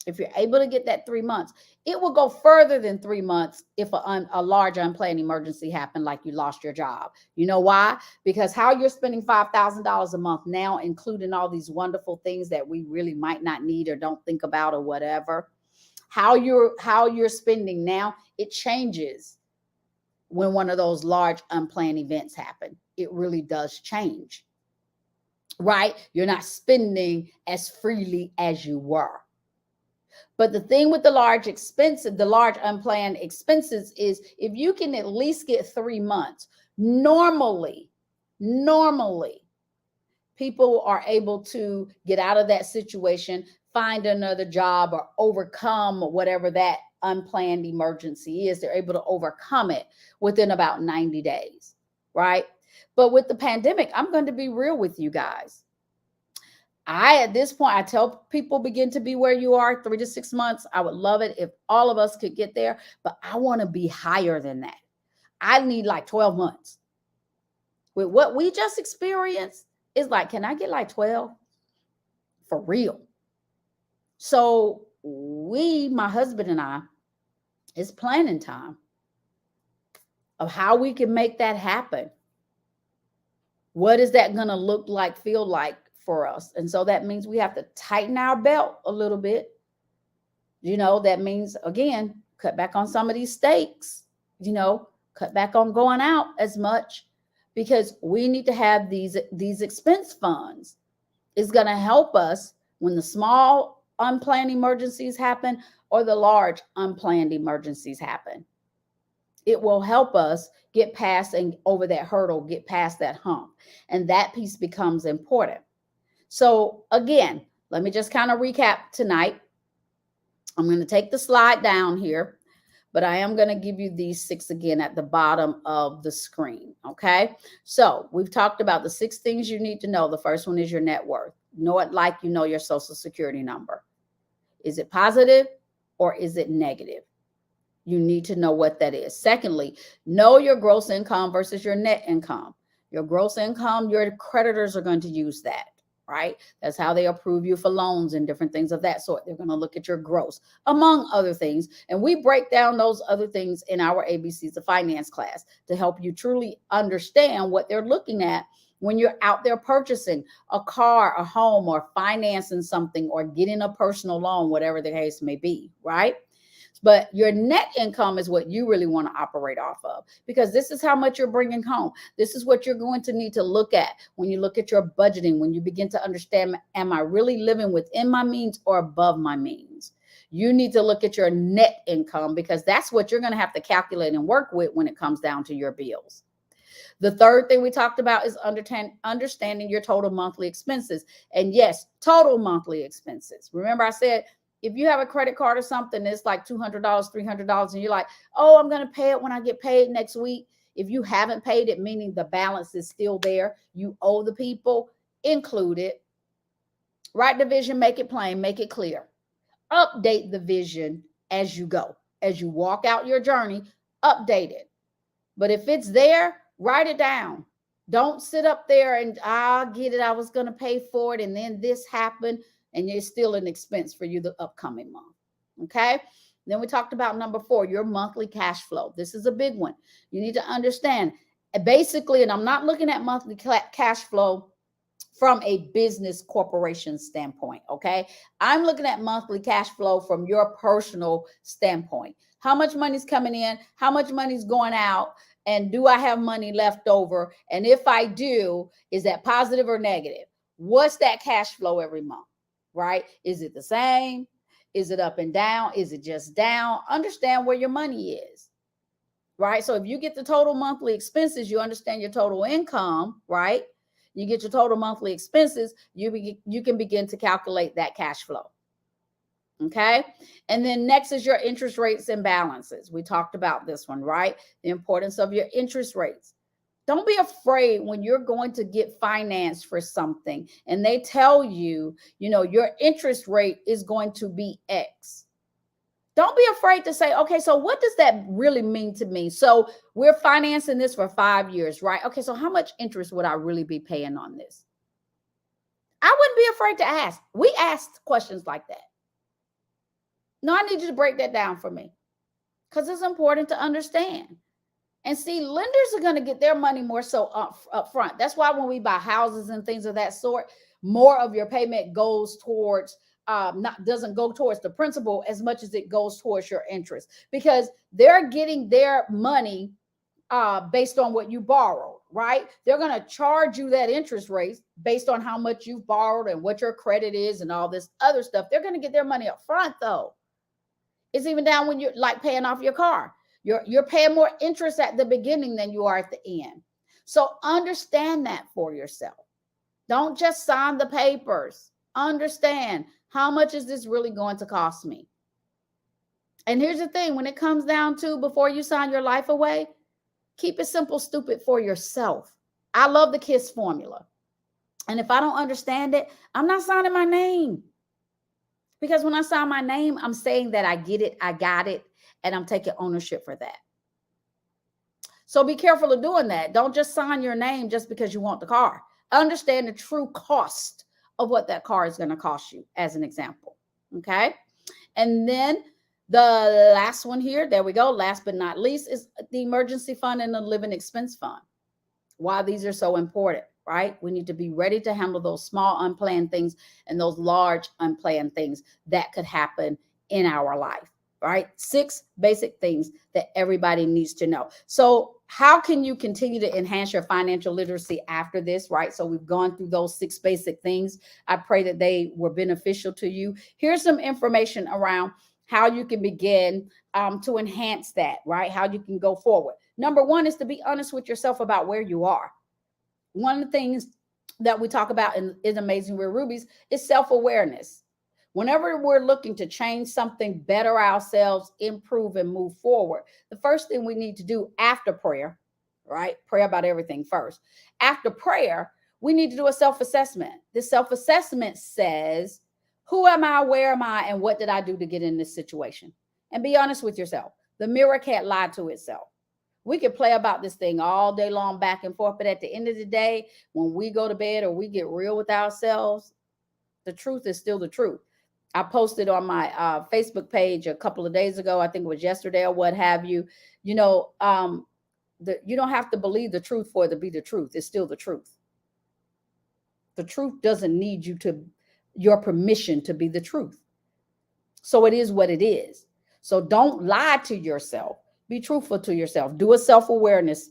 If you're able to get that 3 months, it will go further than 3 months if a large unplanned emergency happened, like you lost your job. You know why? Because how you're spending $5,000 a month now, including all these wonderful things that we really might not need or don't think about or whatever, how you're spending now, it changes when one of those large unplanned events happen. It really does change, right? You're not spending as freely as you were. But the thing with the large unplanned expenses is if you can at least get 3 months, normally people are able to get out of that situation, find another job, or overcome whatever that unplanned emergency is. They're able to overcome it within about 90 days, right? But with the pandemic, I'm going to be real with you guys. At this point, I tell people begin to be where you are, 3 to 6 months. I would love it if all of us could get there, but I want to be higher than that. I need like 12 months. With what we just experienced, it's like, can I get like 12 for real? So my husband and I, it's planning time of how we can make that happen. What is that going to look like, feel like for us? And so that means we have to tighten our belt a little bit. That means, again, cut back on some of these steaks, cut back on going out as much, because we need to have these expense funds. It's going to help us when the small unplanned emergencies happen or the large unplanned emergencies happen. It will help us get past and over that hurdle, get past that hump. And that piece becomes important. So again, let me just kind of recap tonight. I'm going to take the slide down here, but I am going to give you these 6 again at the bottom of the screen. Okay. So we've talked about the 6 things you need to know. The first one is your net worth. Know it like you know your social security number. Is it positive or is it negative? You need to know what that is. Secondly, know your gross income versus your net income. Your gross income, your creditors are going to use that, right? That's how they approve you for loans and different things of that sort. They're going to look at your gross, among other things. And we break down those other things in our ABCs of Finance class to help you truly understand what they're looking at when you're out there purchasing a car, a home, or financing something, or getting a personal loan, whatever the case may be, right? But your net income is what you really want to operate off of, because this is how much you're bringing home. This is what you're going to need to look at when you look at your budgeting, when you begin to understand, am I really living within my means or above my means? You need to look at your net income, because that's what you're going to have to calculate and work with when it comes down to your bills. The third thing we talked about is understanding your total monthly expenses. And yes, total monthly expenses. Remember I said, if you have a credit card or something, it's like $200, $300, and you're like, oh, I'm going to pay it when I get paid next week. If you haven't paid it, meaning the balance is still there, you owe the people, include it. Write the vision, make it plain, make it clear. Update the vision as you go. As you walk out your journey, update it. But if it's there, write it down. Don't sit up there and I'll get it. I was going to pay for it, and then this happened, and it's still an expense for you the upcoming month. Okay. Then we talked about number 4, your monthly cash flow. This is a big one. You need to understand basically, and I'm not looking at monthly cash flow from a business corporation standpoint. Okay. I'm looking at monthly cash flow from your personal standpoint. How much money's coming in? How much money's going out? And do I have money left over? And if I do, is that positive or negative? What's that cash flow every month? Right? Is it the same? Is it up and down? Is it just down? Understand where your money is, right? So if you get the total monthly expenses, you understand your total income, right? You get your total monthly expenses, you can begin to calculate that cash flow. Okay. And then next is your interest rates and balances. We talked about this one, right? The importance of your interest rates. Don't be afraid when you're going to get financed for something and they tell you, your interest rate is going to be X. Don't be afraid to say, okay, so what does that really mean to me? So we're financing this for 5 years, right? Okay, so how much interest would I really be paying on this? I wouldn't be afraid to ask. We asked questions like that. No, I need you to break that down for me because it's important to understand. And see, lenders are going to get their money more so up front. That's why when we buy houses and things of that sort, more of your payment goes towards not doesn't go towards the principal as much as it goes towards your interest, because they're getting their money based on what you borrowed, right? They're going to charge you that interest rate based on how much you've borrowed and what your credit is and all this other stuff. They're going to get their money up front, though. It's even down when you're like paying off your car. You're paying more interest at the beginning than you are at the end. So understand that for yourself. Don't just sign the papers. Understand, how much is this really going to cost me? And here's the thing, when it comes down to before you sign your life away, keep it simple, stupid for yourself. I love the KISS formula. And if I don't understand it, I'm not signing my name. Because when I sign my name, I'm saying that I get it, I got it, and I'm taking ownership for that. So be careful of doing that. Don't just sign your name just because you want the car. Understand the true cost of what that car is going to cost you, as an example. Okay. And then the last one here, there we go. Last but not least is the emergency fund and the living expense fund. Why these are so important, right? We need to be ready to handle those small unplanned things and those large unplanned things that could happen in our life, right? 6 basic things that everybody needs to know. So how can you continue to enhance your financial literacy after this, right? So we've gone through those 6 basic things. I pray that they were beneficial to you. Here's some information around how you can begin to enhance that, right? How you can go forward. Number 1 is to be honest with yourself about where you are. One of the things that we talk about in Amazing Real Rubies is self-awareness. Whenever we're looking to change something, better ourselves, improve, and move forward, the first thing we need to do after prayer, right? Pray about everything first. After prayer, we need to do a self-assessment. This self-assessment says, who am I, where am I, and what did I do to get in this situation? And be honest with yourself. The mirror can't lie to itself. We could play about this thing all day long, back and forth, but at the end of the day, when we go to bed or we get real with ourselves, the truth is still the truth. I posted on my Facebook page a couple of days ago, I think it was yesterday or what have you. You know, you don't have to believe the truth for it to be the truth. It's still the truth. The truth doesn't need your permission to be the truth. So it is what it is. So don't lie to yourself. Be truthful to yourself. Do a self-awareness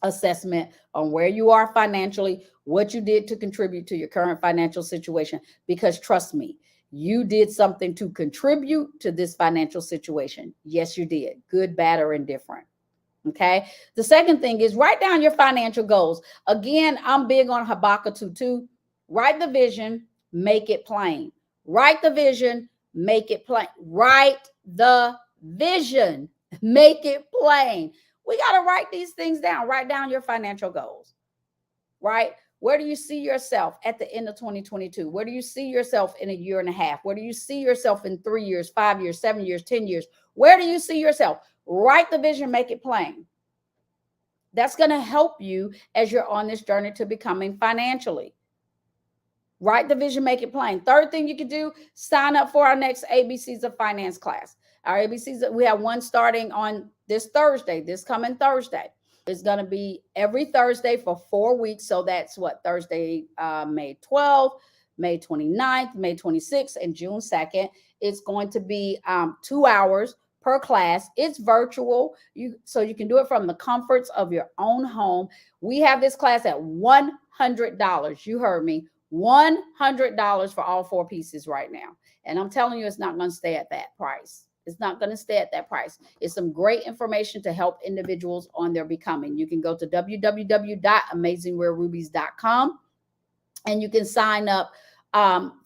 assessment on where you are financially, what you did to contribute to your current financial situation. Because trust me, you did something to contribute to this financial situation. Yes, you did. Good, bad, or indifferent. Okay. The second thing is write down your financial goals. Again, I'm big on Habakkuk 2:2. Write the vision, make it plain. Write the vision, make it plain. Write the vision, make it plain. We got to write these things down. Write down your financial goals, right? Where do you see yourself at the end of 2022? Where do you see yourself in a year and a half? Where do you see yourself in 3 years, 5 years, 7 years, 10 years? Where do you see yourself? Write the vision, make it plain. That's going to help you as you're on this journey to becoming financially. Write the vision, make it plain. Third thing you can do, sign up for our next ABCs of Finance class. Our ABCs, we have one starting on this Thursday, this coming Thursday. It's going to be every Thursday for 4 weeks. So that's what, Thursday, May 12th, May 29th, May 26th, and June 2nd. It's going to be 2 hours per class. It's virtual, so you can do it from the comforts of your own home. We have this class at $100. You heard me. $100 for all 4 pieces right now. And I'm telling you, it's not going to stay at that price. It's not going to stay at that price. It's some great information to help individuals on their becoming. You can go to www.amazingrealrubies.com and you can sign up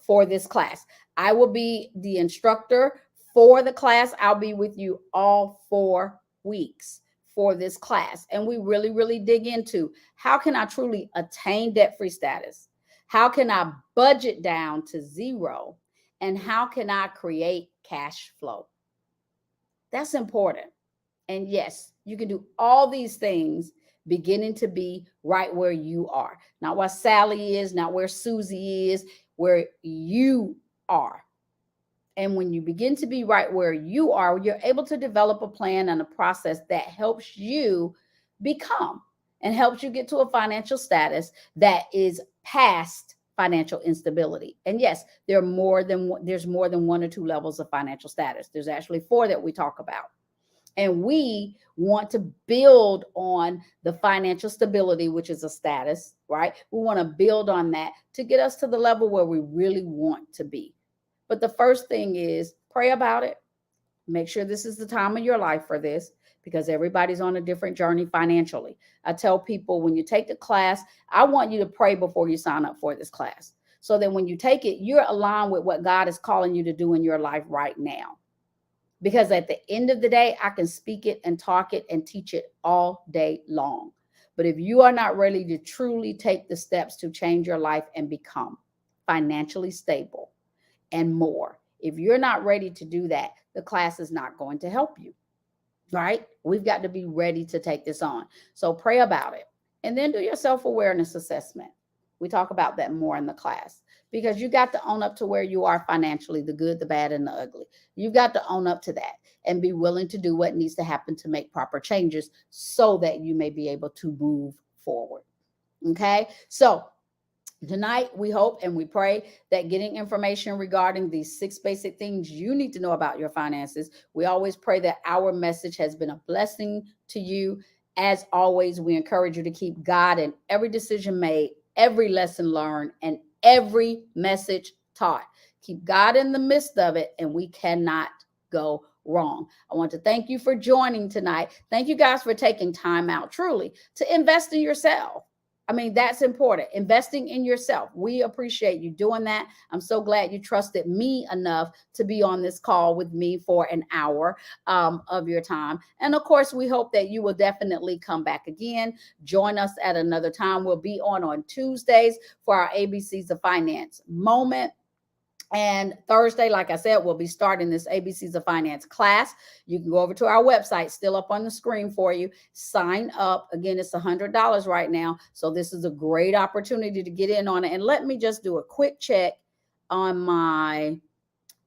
for this class. I will be the instructor for the class. I'll be with you all 4 weeks for this class. And we really, really dig into how can I truly attain debt-free status? How can I budget down to 0? And how can I create cash flow? That's important. And yes, you can do all these things beginning to be right where you are. Not where Sally is, not where Susie is, where you are. And when you begin to be right where you are, you're able to develop a plan and a process that helps you become and helps you get to a financial status that is past financial instability. And yes, there's more than one or two levels of financial status. There's actually four that we talk about. And we want to build on the financial stability, which is a status, right? We want to build on that to get us to the level where we really want to be. But the first thing is pray about it. Make sure this is the time of your life for this, because everybody's on a different journey financially. I tell people, when you take the class, I want you to pray before you sign up for this class, so that when you take it, you're aligned with what God is calling you to do in your life right now. Because at the end of the day, I can speak it and talk it and teach it all day long. But if you are not ready to truly take the steps to change your life and become financially stable and more, if you're not ready to do that, the class is not going to help you, right? We've got to be ready to take this on. So pray about it, and then do your self-awareness assessment. We talk about that more in the class, because you got to own up to where you are financially, the good, the bad, and the ugly. You've got to own up to that and be willing to do what needs to happen to make proper changes so that you may be able to move forward. Okay. So tonight, we hope and we pray that getting information regarding these 6 basic things you need to know about your finances, we always pray that our message has been a blessing to you. As always, we encourage you to keep God in every decision made, every lesson learned, and every message taught. Keep God in the midst of it, and we cannot go wrong. I want to thank you for joining tonight. Thank you guys for taking time out truly to invest in yourself. I mean, that's important. Investing in yourself. We appreciate you doing that. I'm so glad you trusted me enough to be on this call with me for an hour of your time. And of course, we hope that you will definitely come back again. Join us at another time. We'll be on Tuesdays for our ABCs of Finance moment. And Thursday, like I said, we'll be starting this ABCs of Finance class. You can go over to our website, still up on the screen for you. Sign up. Again, it's $100 right now. So this is a great opportunity to get in on it. And let me just do a quick check on my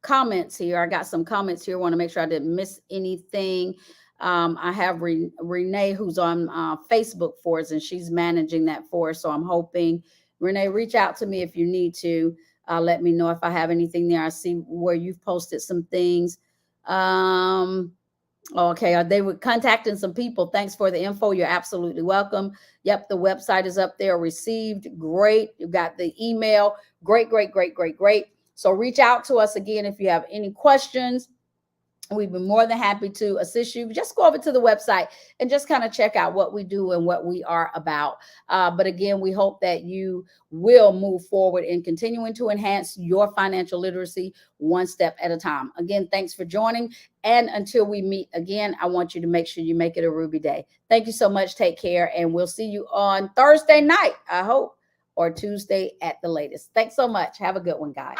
comments here. I got some comments here. I want to make sure I didn't miss anything. I have Renee, who's on Facebook for us, and she's managing that for us. So I'm hoping, Renee, reach out to me if you need to. Let me know if I have anything there. I see where you've posted some things. Okay, they were contacting some people. Thanks for the info. You're absolutely welcome. Yep, the website is up there. Received. Great. You've got the email. Great, great, great, great, great. So reach out to us again if you have any questions. We've been more than happy to assist you. Just go over to the website and just kind of check out what we do and what we are about. But again, we hope that you will move forward in continuing to enhance your financial literacy one step at a time. Again, thanks for joining. And until we meet again, I want you to make sure you make it a Ruby day. Thank you so much. Take care. And we'll see you on Thursday night, I hope, or Tuesday at the latest. Thanks so much. Have a good one, guys.